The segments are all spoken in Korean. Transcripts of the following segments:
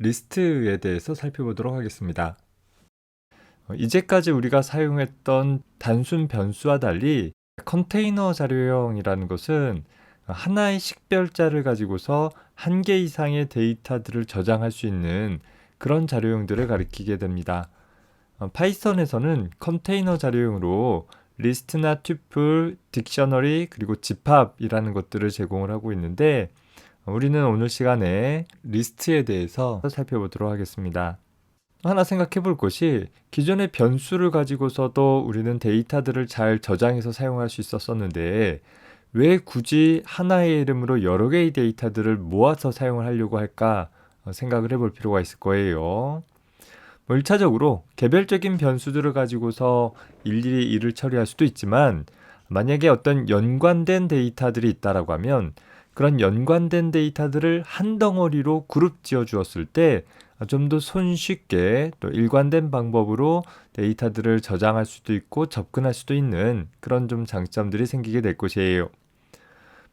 리스트에 대해서 살펴보도록 하겠습니다. 이제까지 우리가 사용했던 단순 변수와 달리 컨테이너 자료형이라는 것은 하나의 식별자를 가지고서 한 개 이상의 데이터들을 저장할 수 있는 그런 자료형들을 가리키게 됩니다. 파이썬에서는 컨테이너 자료형으로 리스트나 튜플, 딕셔너리, 그리고 집합이라는 것들을 제공을 하고 있는데 우리는 오늘 시간에 리스트에 대해서 살펴보도록 하겠습니다. 하나 생각해 볼 것이 기존의 변수를 가지고서도 우리는 데이터들을 잘 저장해서 사용할 수 있었었는데 왜 굳이 하나의 이름으로 여러 개의 데이터들을 모아서 사용을 하려고 할까 생각을 해볼 필요가 있을 거예요. 1차적으로 개별적인 변수들을 가지고서 일일이 일을 처리할 수도 있지만 만약에 어떤 연관된 데이터들이 있다라고 하면 그런 연관된 데이터들을 한 덩어리로 그룹 지어 주었을 때 좀 더 손쉽게 또 일관된 방법으로 데이터들을 저장할 수도 있고 접근할 수도 있는 그런 좀 장점들이 생기게 될 것이에요.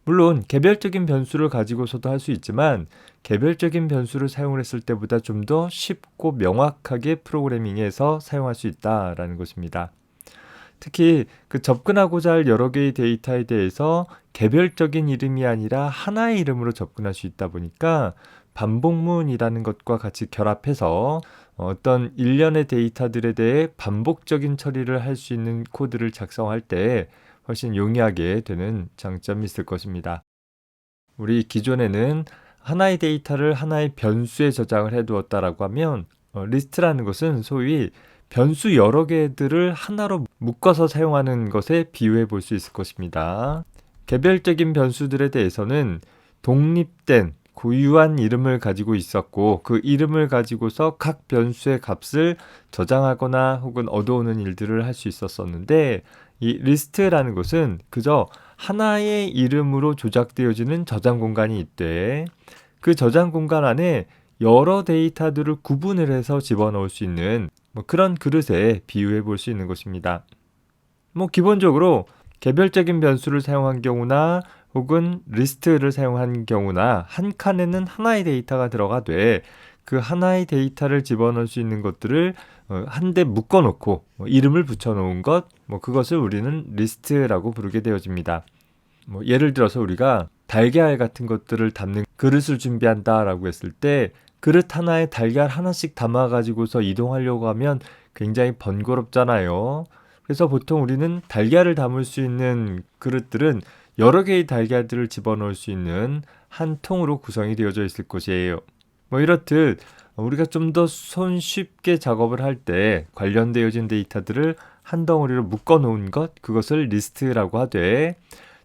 물론 개별적인 변수를 가지고서도 할 수 있지만 개별적인 변수를 사용을 했을 때보다 좀 더 쉽고 명확하게 프로그래밍해서 사용할 수 있다라는 것입니다. 특히 그 접근하고자 할 여러 개의 데이터에 대해서 개별적인 이름이 아니라 하나의 이름으로 접근할 수 있다 보니까 반복문이라는 것과 같이 결합해서 어떤 일련의 데이터들에 대해 반복적인 처리를 할 수 있는 코드를 작성할 때 훨씬 용이하게 되는 장점이 있을 것입니다. 우리 기존에는 하나의 데이터를 하나의 변수에 저장을 해두었다라고 하면 리스트라는 것은 소위 변수 여러 개들을 하나로 묶어서 사용하는 것에 비유해 볼 수 있을 것입니다. 개별적인 변수들에 대해서는 독립된 고유한 이름을 가지고 있었고 그 이름을 가지고서 각 변수의 값을 저장하거나 혹은 얻어오는 일들을 할 수 있었었는데 이 리스트라는 것은 그저 하나의 이름으로 조작되어지는 저장 공간이 있대. 그 저장 공간 안에 여러 데이터들을 구분을 해서 집어넣을 수 있는 그런 그릇에 비유해 볼 수 있는 것입니다. 기본적으로 개별적인 변수를 사용한 경우나 혹은 리스트를 사용한 경우나 한 칸에는 하나의 데이터가 들어가되 그 하나의 데이터를 집어넣을 수 있는 것들을 한데 묶어놓고 이름을 붙여놓은 것, 그것을 우리는 리스트라고 부르게 되어집니다. 예를 들어서 우리가 달걀 같은 것들을 담는 그릇을 준비한다라고 했을 때 그릇 하나에 달걀 하나씩 담아가지고서 이동하려고 하면 굉장히 번거롭잖아요. 그래서 보통 우리는 달걀을 담을 수 있는 그릇들은 여러 개의 달걀들을 집어넣을 수 있는 한 통으로 구성이 되어져 있을 것이에요. 이렇듯 우리가 좀 더 손쉽게 작업을 할 때 관련되어진 데이터들을 한 덩어리로 묶어 놓은 것, 그것을 리스트라고 하되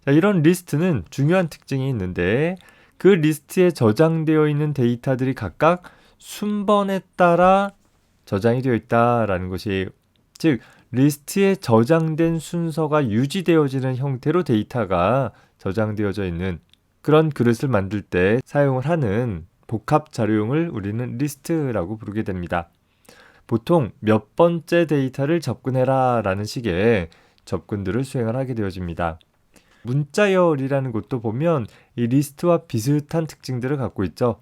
이런 리스트는 중요한 특징이 있는데 그 리스트에 저장되어 있는 데이터들이 각각 순번에 따라 저장이 되어 있다라는 것이에요. 즉 리스트에 저장된 순서가 유지되어지는 형태로 데이터가 저장되어져 있는 그런 그릇을 만들 때 사용을 하는 복합 자료용을 우리는 리스트라고 부르게 됩니다. 보통 몇 번째 데이터를 접근해라 라는 식의 접근들을 수행을 하게 되어집니다. 문자열이라는 것도 보면 이 리스트와 비슷한 특징들을 갖고 있죠.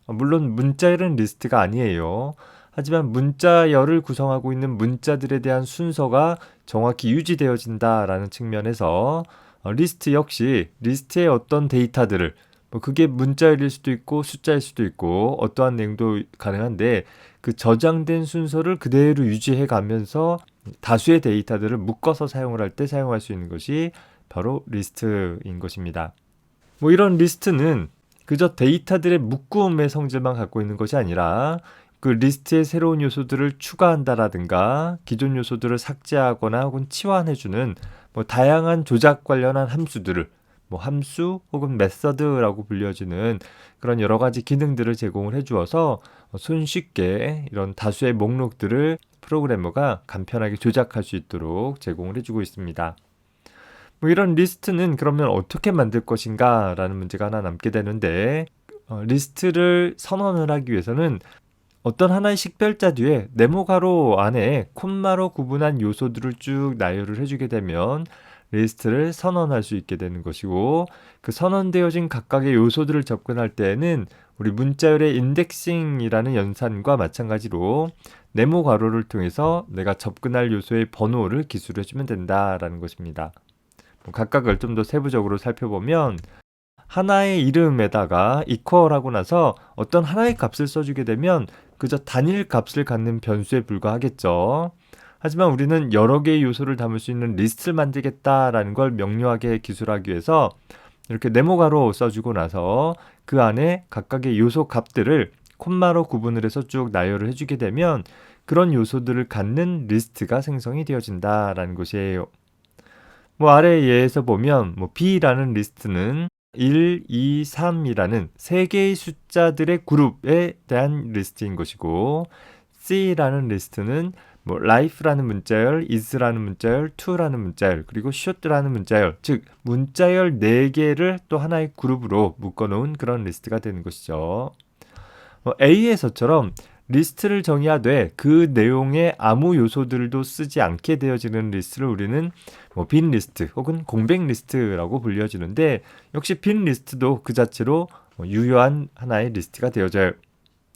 물론 문자열은 리스트가 아니에요. 하지만 문자열을 구성하고 있는 문자들에 대한 순서가 정확히 유지되어진다라는 측면에서 리스트 역시 리스트의 어떤 데이터들을 그게 문자열일 수도 있고 숫자일 수도 있고 어떠한 내용도 가능한데 그 저장된 순서를 그대로 유지해 가면서 다수의 데이터들을 묶어서 사용을 할 때 사용할 수 있는 것이 바로 리스트인 것입니다. 이런 리스트는 그저 데이터들의 묶음의 성질만 갖고 있는 것이 아니라 그 리스트에 새로운 요소들을 추가한다라든가 기존 요소들을 삭제하거나 혹은 치환해주는 다양한 조작 관련한 함수들을 함수 혹은 메서드라고 불려지는 그런 여러 가지 기능들을 제공을 해주어서 손쉽게 이런 다수의 목록들을 프로그래머가 간편하게 조작할 수 있도록 제공을 해주고 있습니다. 이런 리스트는 그러면 어떻게 만들 것인가 라는 문제가 하나 남게 되는데 리스트를 선언을 하기 위해서는 어떤 하나의 식별자 뒤에 네모가로 안에 콤마로 구분한 요소들을 쭉 나열을 해주게 되면 리스트를 선언할 수 있게 되는 것이고 그 선언되어진 각각의 요소들을 접근할 때에는 우리 문자열의 인덱싱이라는 연산과 마찬가지로 네모 괄호를 통해서 내가 접근할 요소의 번호를 기술해주면 된다라는 것입니다. 각각을 좀 더 세부적으로 살펴보면 하나의 이름에다가 equal하고 나서 어떤 하나의 값을 써주게 되면 그저 단일 값을 갖는 변수에 불과하겠죠. 하지만 우리는 여러 개의 요소를 담을 수 있는 리스트를 만들겠다라는 걸 명료하게 기술하기 위해서 이렇게 네모가로 써주고 나서 그 안에 각각의 요소 값들을 콤마로 구분을 해서 쭉 나열을 해주게 되면 그런 요소들을 갖는 리스트가 생성이 되어진다라는 것이에요. 아래 예에서 보면 B라는 리스트는 1, 2, 3이라는 세 개의 숫자들의 그룹에 대한 리스트인 것이고 C라는 리스트는 life라는 문자열, is라는 문자열, to라는 문자열, 그리고 should라는 문자열, 즉 문자열 4개를 또 하나의 그룹으로 묶어놓은 그런 리스트가 되는 것이죠. A에서처럼 리스트를 정의하되 그 내용의 아무 요소들도 쓰지 않게 되어지는 리스트를 우리는 빈 리스트 혹은 공백 리스트라고 불려지는데 역시 빈 리스트도 그 자체로 유효한 하나의 리스트가 되어져요.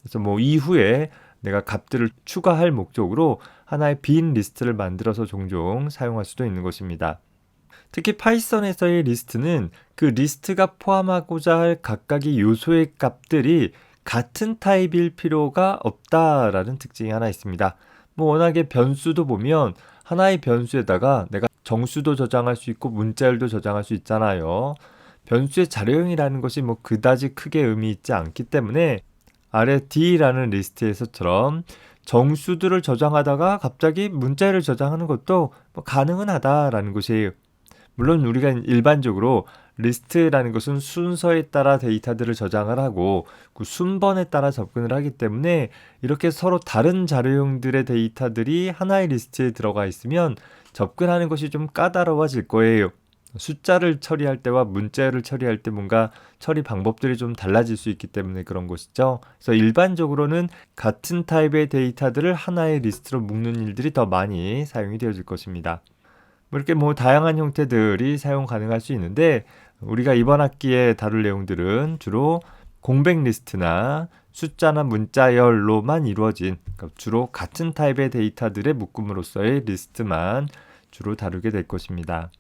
그래서 이후에 내가 값들을 추가할 목적으로 하나의 빈 리스트를 만들어서 종종 사용할 수도 있는 것입니다. 특히 파이썬에서의 리스트는 그 리스트가 포함하고자 할 각각의 요소의 값들이 같은 타입일 필요가 없다라는 특징이 하나 있습니다. 워낙에 변수도 보면 하나의 변수에다가 내가 정수도 저장할 수 있고 문자열도 저장할 수 있잖아요. 변수의 자료형이라는 것이 그다지 크게 의미 있지 않기 때문에 아래 D라는 리스트에서처럼 정수들을 저장하다가 갑자기 문자열을 저장하는 것도 가능은 하다라는 것이에요. 물론 우리가 일반적으로 리스트라는 것은 순서에 따라 데이터들을 저장을 하고 그 순번에 따라 접근을 하기 때문에 이렇게 서로 다른 자료형들의 데이터들이 하나의 리스트에 들어가 있으면 접근하는 것이 좀 까다로워질 거예요. 숫자를 처리할 때와 문자열을 처리할 때 뭔가 처리 방법들이 좀 달라질 수 있기 때문에 그런 것이죠. 그래서 일반적으로는 같은 타입의 데이터들을 하나의 리스트로 묶는 일들이 더 많이 사용이 되어질 것입니다. 이렇게 다양한 형태들이 사용 가능할 수 있는데 우리가 이번 학기에 다룰 내용들은 주로 공백 리스트나 숫자나 문자열로만 이루어진 주로 같은 타입의 데이터들의 묶음으로써의 리스트만 주로 다루게 될 것입니다.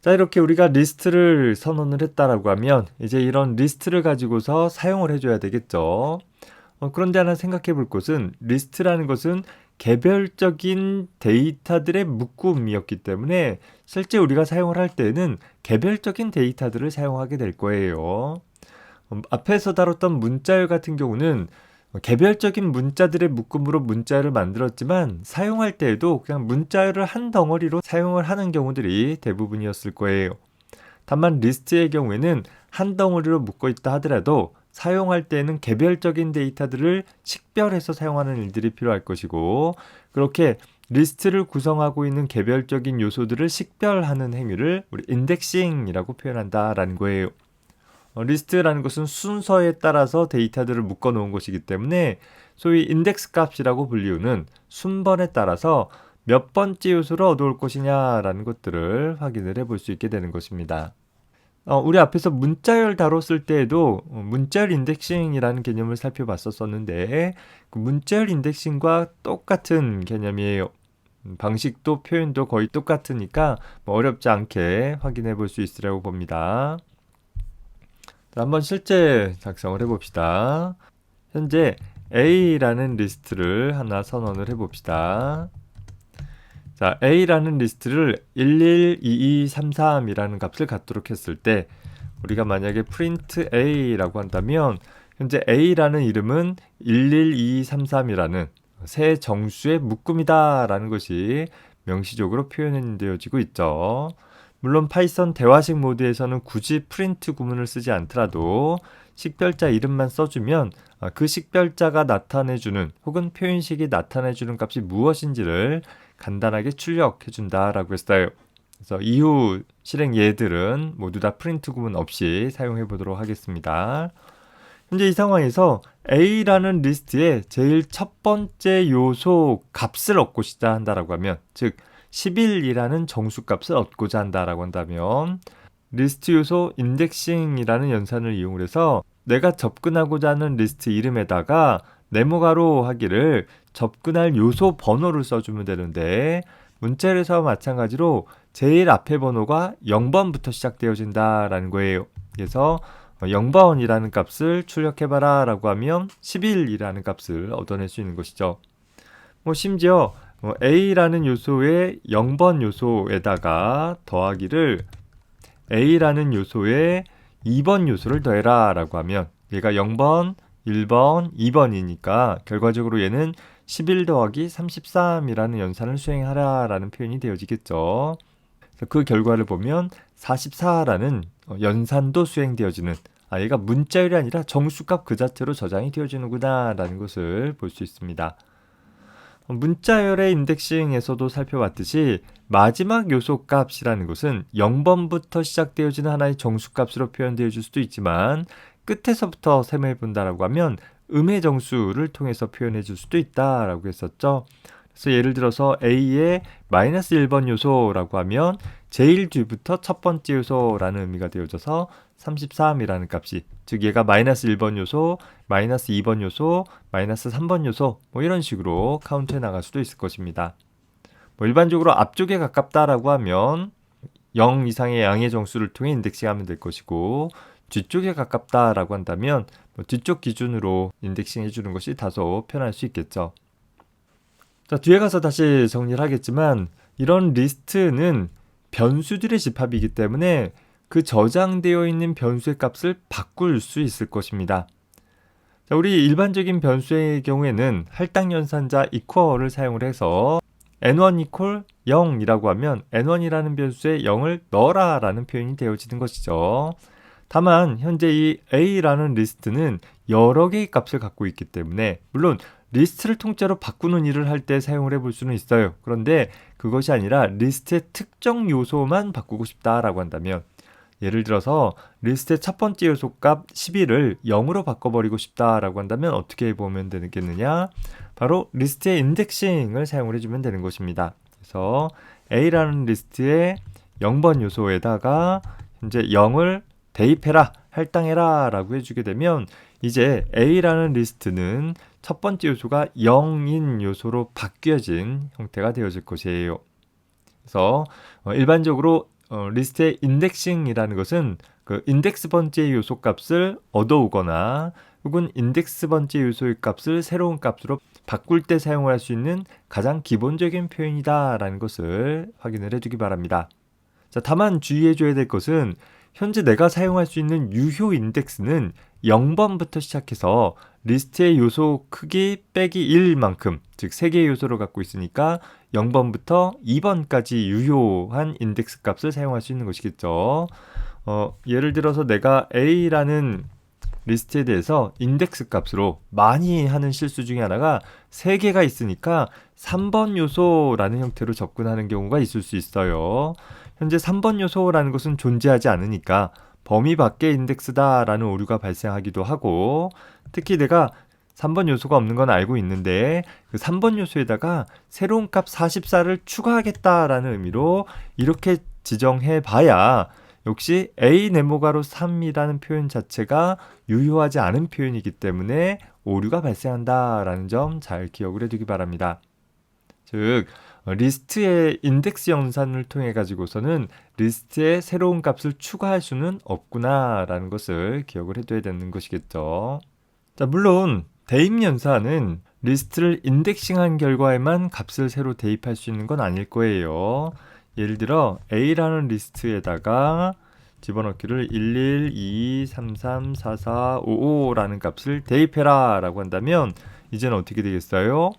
자, 이렇게 우리가 리스트를 선언을 했다라고 하면 이제 이런 리스트를 가지고서 사용을 해줘야 되겠죠. 그런데 하나 생각해 볼 것은 리스트라는 것은 개별적인 데이터들의 묶음이었기 때문에 실제 우리가 사용을 할 때는 개별적인 데이터들을 사용하게 될 거예요. 앞에서 다뤘던 문자열 같은 경우는 개별적인 문자들의 묶음으로 문자열을 만들었지만 사용할 때에도 그냥 문자열을 한 덩어리로 사용을 하는 경우들이 대부분이었을 거예요. 다만 리스트의 경우에는 한 덩어리로 묶어 있다 하더라도 사용할 때는 개별적인 데이터들을 식별해서 사용하는 일들이 필요할 것이고 그렇게 리스트를 구성하고 있는 개별적인 요소들을 식별하는 행위를 우리 인덱싱이라고 표현한다라는 거예요. 리스트라는 것은 순서에 따라서 데이터들을 묶어 놓은 것이기 때문에 소위 인덱스 값이라고 불리우는 순번에 따라서 몇 번째 요소를 얻어올 것이냐라는 것들을 확인을 해볼 수 있게 되는 것입니다. 우리 앞에서 문자열 다뤘을 때에도 문자열 인덱싱이라는 개념을 살펴봤었는데 그 문자열 인덱싱과 똑같은 개념이에요. 방식도 표현도 거의 똑같으니까 어렵지 않게 확인해 볼 수 있으라고 봅니다. 자, 한번 실제 작성을 해봅시다. 현재 A라는 리스트를 하나 선언을 해봅시다. 자, A라는 리스트를 112233이라는 값을 갖도록 했을 때 우리가 만약에 print A라고 한다면 현재 A라는 이름은 112233이라는 새 정수의 묶음이다 라는 것이 명시적으로 표현되어지고 있죠. 물론 파이썬 대화식 모드에서는 굳이 프린트 구문을 쓰지 않더라도 식별자 이름만 써주면 그 식별자가 나타내주는 혹은 표현식이 나타내주는 값이 무엇인지를 간단하게 출력해준다라고 했어요. 그래서 이후 실행 예들은 모두 다 프린트 구문 없이 사용해 보도록 하겠습니다. 현재 이 상황에서 A라는 리스트에 제일 첫 번째 요소 값을 얻고자 한다라고 하면 즉 11이라는 정수값을 얻고자 한다라고 한다면 리스트 요소 인덱싱이라는 연산을 이용을 해서 내가 접근하고자 하는 리스트 이름에다가 네모가로 하기를 접근할 요소 번호를 써주면 되는데, 문자열에서와 마찬가지로 제일 앞에 번호가 0번부터 시작되어진다라는 거예요. 그래서 0번이라는 값을 출력해봐라 라고 하면 11이라는 값을 얻어낼 수 있는 것이죠. 심지어 A라는 요소의 0번 요소에다가 더하기를 A라는 요소에 2번 요소를 더해라 라고 하면 얘가 0번, 1번, 2번이니까 결과적으로 얘는 11 더하기 33이라는 연산을 수행하라 라는 표현이 되어지겠죠. 그 결과를 보면 44라는 연산도 수행되어지는, 얘가 문자열이 아니라 정수값 그 자체로 저장이 되어지는구나 라는 것을 볼 수 있습니다. 문자열의 인덱싱에서도 살펴봤듯이 마지막 요소 값이라는 것은 0번부터 시작되어지는 하나의 정수값으로 표현되어 줄 수도 있지만, 끝에서부터 셈해 본다라고 하면 음의 정수를 통해서 표현해 줄 수도 있다라고 했었죠. 그래서 예를 들어서 A의 마이너스 1번 요소라고 하면 제일 뒤부터 첫 번째 요소라는 의미가 되어져서 33이라는 값이, 즉 얘가 마이너스 1번 요소, 마이너스 2번 요소, 마이너스 3번 요소 이런 식으로 카운트해 나갈 수도 있을 것입니다. 일반적으로 앞쪽에 가깝다라고 하면 0 이상의 양의 정수를 통해 인덱싱하면 될 것이고, 뒤쪽에 가깝다라고 한다면 뒤쪽 기준으로 인덱싱 해주는 것이 다소 편할 수 있겠죠. 자, 뒤에 가서 다시 정리를 하겠지만, 이런 리스트는 변수들의 집합이기 때문에 그 저장되어 있는 변수의 값을 바꿀 수 있을 것입니다. 자, 우리 일반적인 변수의 경우에는 할당 연산자 equal을 사용을 해서 n1 equal 0이라고 하면 n1이라는 변수에 0을 넣어라 라는 표현이 되어지는 것이죠. 다만 현재 이 A라는 리스트는 여러 개의 값을 갖고 있기 때문에, 물론 리스트를 통째로 바꾸는 일을 할 때 사용을 해볼 수는 있어요. 그런데 그것이 아니라 리스트의 특정 요소만 바꾸고 싶다라고 한다면, 예를 들어서 리스트의 첫 번째 요소 값 11을 0으로 바꿔버리고 싶다라고 한다면 어떻게 보면 되겠느냐? 바로 리스트의 인덱싱을 사용을 해주면 되는 것입니다. 그래서 A라는 리스트의 0번 요소에다가 현재 0을 대입해라, 할당해라 라고 해주게 되면, 이제 A라는 리스트는 첫 번째 요소가 0인 요소로 바뀌어진 형태가 되어질 것이에요. 그래서 일반적으로 리스트의 인덱싱이라는 것은 그 인덱스 번째 요소 값을 얻어오거나 혹은 인덱스 번째 요소의 값을 새로운 값으로 바꿀 때 사용할 수 있는 가장 기본적인 표현이다 라는 것을 확인을 해두기 바랍니다. 자, 다만 주의해줘야 될 것은 현재 내가 사용할 수 있는 유효 인덱스는 0번부터 시작해서 리스트의 요소 크기 빼기 1만큼, 즉 3개의 요소를 갖고 있으니까 0번부터 2번까지 유효한 인덱스 값을 사용할 수 있는 것이겠죠. 예를 들어서 내가 A라는 리스트에 대해서 인덱스 값으로 많이 하는 실수 중에 하나가 3개가 있으니까 3번 요소라는 형태로 접근하는 경우가 있을 수 있어요. 현재 3번 요소라는 것은 존재하지 않으니까 범위 밖의 인덱스다라는 오류가 발생하기도 하고, 특히 내가 3번 요소가 없는 건 알고 있는데 그 3번 요소에다가 새로운 값 44를 추가하겠다라는 의미로 이렇게 지정해 봐야 역시 A 네모가로 3이라는 표현 자체가 유효하지 않은 표현이기 때문에 오류가 발생한다라는 점 잘 기억을 해두기 바랍니다. 즉 리스트의 인덱스 연산을 통해 가지고서는 리스트에 새로운 값을 추가할 수는 없구나라는 것을 기억을 해둬야 되는 것이겠죠. 자, 물론 대입 연산은 리스트를 인덱싱한 결과에만 값을 새로 대입할 수 있는 건 아닐 거예요. 예를 들어 A라는 리스트에다가 집어넣기를 11, 2, 3, 3, 4, 4, 5, 5라는 값을 대입해라 라고 한다면 이제는 어떻게 되겠어요?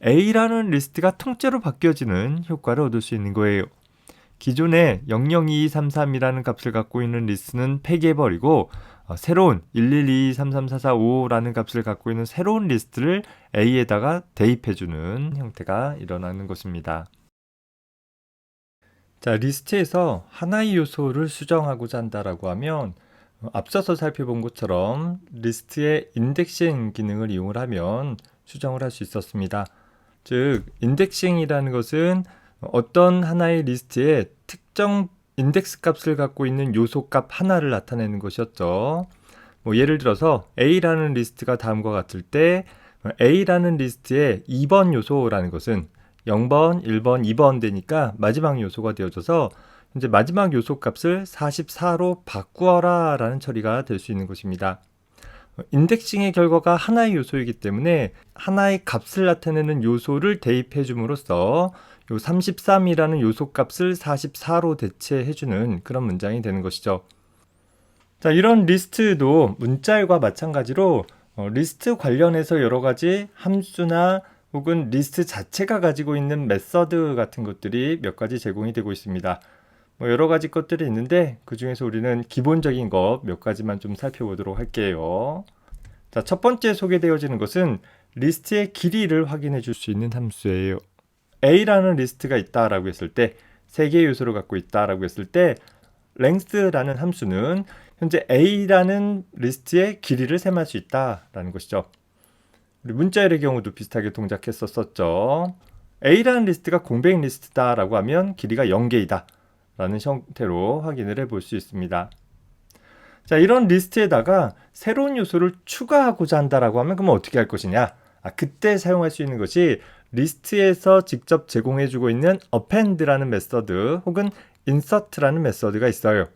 A라는 리스트가 통째로 바뀌어지는 효과를 얻을 수 있는 거예요. 기존에 002233이라는 값을 갖고 있는 리스트는 폐기해버리고 새로운 112334455라는 값을 갖고 있는 새로운 리스트를 A에다가 대입해주는 형태가 일어나는 것입니다. 자, 리스트에서 하나의 요소를 수정하고자 한다라고 하면 앞서서 살펴본 것처럼 리스트의 인덱싱 기능을 이용을 하면 수정을 할 수 있었습니다. 즉 인덱싱이라는 것은 어떤 하나의 리스트에 특정 인덱스 값을 갖고 있는 요소 값 하나를 나타내는 것이었죠. 예를 들어서 A라는 리스트가 다음과 같을 때 A라는 리스트의 2번 요소라는 것은 0번, 1번, 2번 되니까 마지막 요소가 되어져서 이제 마지막 요소 값을 44로 바꾸어라 라는 처리가 될 수 있는 것입니다. 인덱싱의 결과가 하나의 요소이기 때문에 하나의 값을 나타내는 요소를 대입해 줌으로써 요 33이라는 요소 값을 44로 대체해주는 그런 문장이 되는 것이죠. 자, 이런 리스트도 문자열과 마찬가지로 리스트 관련해서 여러 가지 함수나 혹은 리스트 자체가 가지고 있는 메서드 같은 것들이 몇 가지 제공이 되고 있습니다. 여러 가지 것들이 있는데 그 중에서 우리는 기본적인 것 몇 가지만 좀 살펴보도록 할게요. 자, 첫 번째 소개되어지는 것은 리스트의 길이를 확인해 줄 수 있는 함수예요. A라는 리스트가 있다라고 했을 때, 3개의 요소를 갖고 있다라고 했을 때 length라는 함수는 현재 A라는 리스트의 길이를 셈할 수 있다라는 것이죠. 우리 문자열의 경우도 비슷하게 동작했었죠. A라는 리스트가 공백 리스트다라고 하면 길이가 0개이다 라는 형태로 확인을 해볼 수 있습니다. 자, 이런 리스트에다가 새로운 요소를 추가하고자 한다라고 하면 그러면 어떻게 할 것이냐? 그때 사용할 수 있는 것이 리스트에서 직접 제공해주고 있는 append라는 메서드 혹은 insert라는 메서드가 있어요.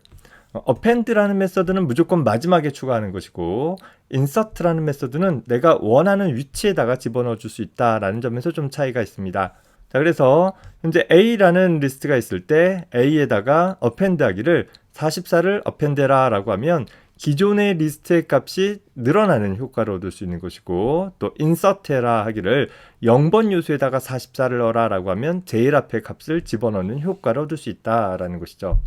append라는 메서드는 무조건 마지막에 추가하는 것이고 insert라는 메서드는 내가 원하는 위치에다가 집어넣어 줄 수 있다라는 점에서 좀 차이가 있습니다. 자, 그래서 현재 A라는 리스트가 있을 때 A에다가 append 하기를 44를 append해라 라고 하면 기존의 리스트의 값이 늘어나는 효과를 얻을 수 있는 것이고, 또 insert해라 하기를 0번 요소에다가 44를 넣어라 라고 하면 제일 앞에 값을 집어넣는 효과를 얻을 수 있다라는 것이죠.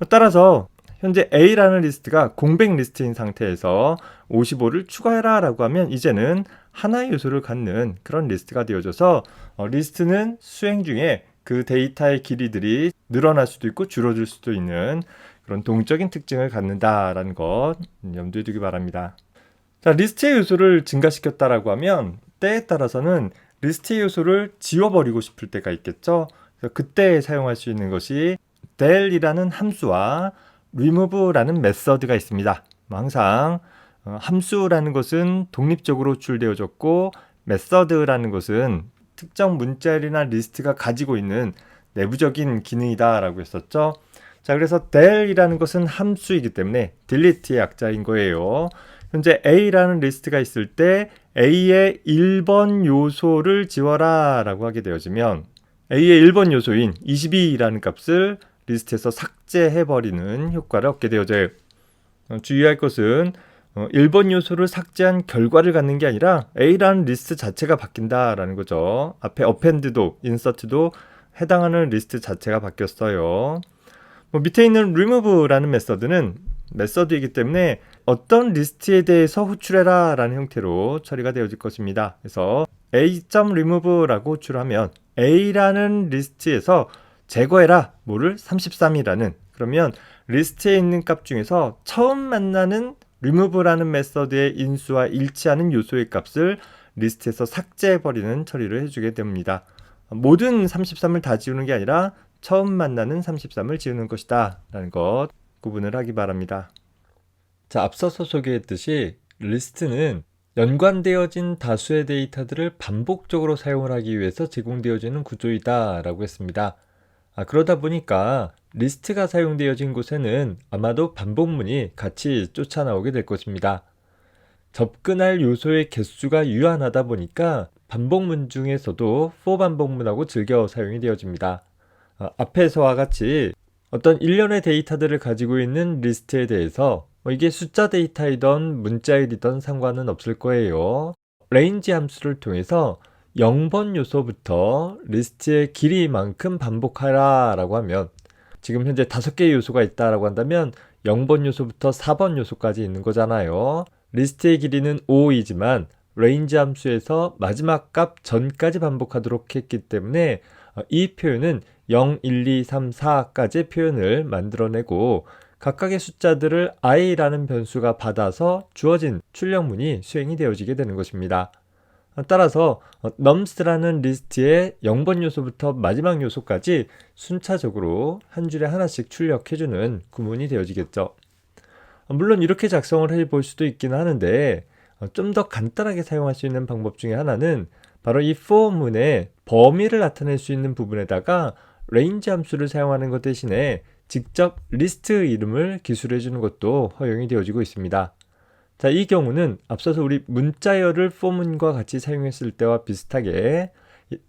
따라서 현재 A라는 리스트가 공백 리스트인 상태에서 55를 추가해라 라고 하면 이제는 하나의 요소를 갖는 그런 리스트가 되어져서 리스트는 수행 중에 그 데이터의 길이들이 늘어날 수도 있고 줄어들 수도 있는 그런 동적인 특징을 갖는다라는 것 염두에 두기 바랍니다. 자, 리스트의 요소를 증가시켰다라고 하면 때에 따라서는 리스트의 요소를 지워버리고 싶을 때가 있겠죠. 그래서 그때 사용할 수 있는 것이 del이라는 함수와 remove라는 메서드가 있습니다. 항상 함수라는 것은 독립적으로 호출되어졌고 메서드라는 것은 특정 문자열이나 리스트가 가지고 있는 내부적인 기능이다 라고 했었죠. 자, 그래서 del이라는 것은 함수이기 때문에 delete의 약자인 거예요. 현재 A라는 리스트가 있을 때 A의 1번 요소를 지워라 라고 하게 되어지면 A의 1번 요소인 22라는 값을 리스트에서 삭제해버리는 효과를 얻게 되어져요. 주의할 것은 1번 요소를 삭제한 결과를 갖는 게 아니라 A라는 리스트 자체가 바뀐다라는 거죠. 앞에 append도 insert도 해당하는 리스트 자체가 바뀌었어요. 밑에 있는 remove라는 메서드는 메서드이기 때문에 어떤 리스트에 대해서 호출해라 라는 형태로 처리가 되어질 것입니다. 그래서 a.remove라고 호출하면 A라는 리스트에서 제거해라 뭐를 33이라는, 그러면 리스트에 있는 값 중에서 처음 만나는 remove라는 메서드의 인수와 일치하는 요소의 값을 리스트에서 삭제해버리는 처리를 해주게 됩니다. 모든 33을 다 지우는 게 아니라 처음 만나는 33을 지우는 것이다 라는 것 구분을 하기 바랍니다. 자, 앞서서 소개했듯이 리스트는 연관되어진 다수의 데이터들을 반복적으로 사용을 하기 위해서 제공되어지는 구조이다 라고 했습니다. 그러다 보니까 리스트가 사용되어진 곳에는 아마도 반복문이 같이 쫓아나오게 될 것입니다. 접근할 요소의 개수가 유한하다 보니까 반복문 중에서도 for 반복문하고 즐겨 사용이 되어집니다. 앞에서와 같이 어떤 일련의 데이터들을 가지고 있는 리스트에 대해서 이게 숫자 데이터이든 문자일이든 상관은 없을 거예요. range 함수를 통해서 0번 요소부터 리스트의 길이만큼 반복하라 라고 하면, 지금 현재 5개의 요소가 있다라고 한다면 0번 요소부터 4번 요소까지 있는 거잖아요. 리스트의 길이는 5이지만 range 함수에서 마지막 값 전까지 반복하도록 했기 때문에 이 표현은 0, 1, 2, 3, 4까지의 표현을 만들어내고 각각의 숫자들을 i라는 변수가 받아서 주어진 출력문이 수행이 되어지게 되는 것입니다. 따라서 nums라는 리스트의 0번 요소부터 마지막 요소까지 순차적으로 한 줄에 하나씩 출력해주는 구문이 되어지겠죠. 물론 이렇게 작성을 해볼 수도 있긴 하는데 좀 더 간단하게 사용할 수 있는 방법 중에 하나는 바로 이 for문의 범위를 나타낼 수 있는 부분에다가 range 함수를 사용하는 것 대신에 직접 리스트 이름을 기술해 주는 것도 허용이 되어지고 있습니다. 자, 이 경우는 앞서서 우리 문자열을 for문과 같이 사용했을 때와 비슷하게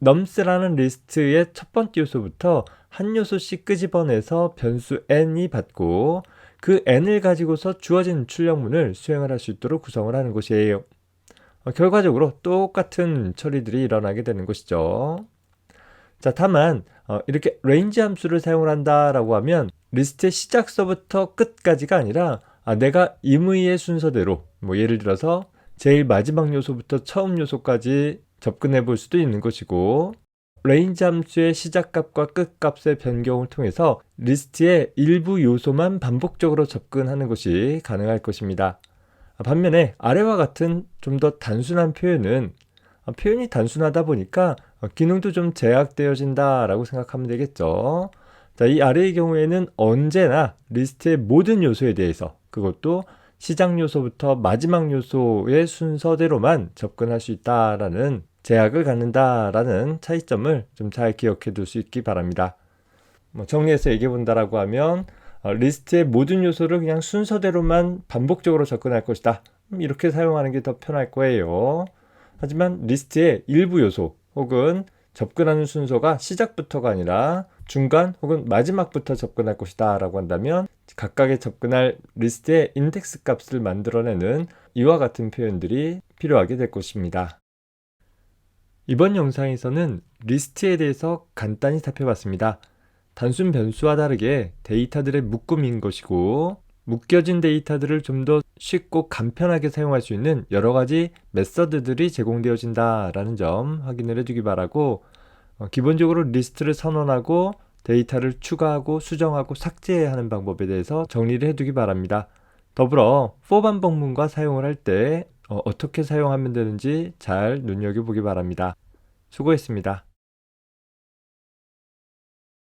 nums라는 리스트의 첫 번째 요소부터 한 요소씩 끄집어내서 변수 n이 받고 그 n을 가지고서 주어진 출력문을 수행을 할 수 있도록 구성을 하는 것이에요. 결과적으로 똑같은 처리들이 일어나게 되는 것이죠. 자, 다만 이렇게 range 함수를 사용을 한다라고 하면 리스트의 시작서부터 끝까지가 아니라 내가 임의의 순서대로 예를 들어서 제일 마지막 요소부터 처음 요소까지 접근해 볼 수도 있는 것이고 range 함수의 시작값과 끝값의 변경을 통해서 리스트의 일부 요소만 반복적으로 접근하는 것이 가능할 것입니다. 반면에 아래와 같은 좀 더 단순한 표현은 표현이 단순하다 보니까 기능도 좀 제약되어진다 라고 생각하면 되겠죠. 자, 이 아래의 경우에는 언제나 리스트의 모든 요소에 대해서 그것도 시작 요소부터 마지막 요소의 순서대로만 접근할 수 있다라는 제약을 갖는다라는 차이점을 좀 잘 기억해 둘 수 있기 바랍니다. 정리해서 얘기해 본다라고 하면 리스트의 모든 요소를 그냥 순서대로만 반복적으로 접근할 것이다. 이렇게 사용하는 게 더 편할 거예요. 하지만 리스트의 일부 요소 혹은 접근하는 순서가 시작부터가 아니라 중간 혹은 마지막부터 접근할 것이다 라고 한다면 각각의 접근할 리스트의 인덱스 값을 만들어내는 이와 같은 표현들이 필요하게 될 것입니다. 이번 영상에서는 리스트에 대해서 간단히 살펴봤습니다. 단순 변수와 다르게 데이터들의 묶음인 것이고 묶여진 데이터들을 좀 더 쉽고 간편하게 사용할 수 있는 여러 가지 메서드들이 제공되어진다라는 점 확인을 해두기 바라고 기본적으로 리스트를 선언하고 데이터를 추가하고 수정하고 삭제해야 하는 방법에 대해서 정리를 해두기 바랍니다. 더불어 for 반복문과 사용을 할 때 어떻게 사용하면 되는지 잘 눈여겨보기 바랍니다. 수고했습니다.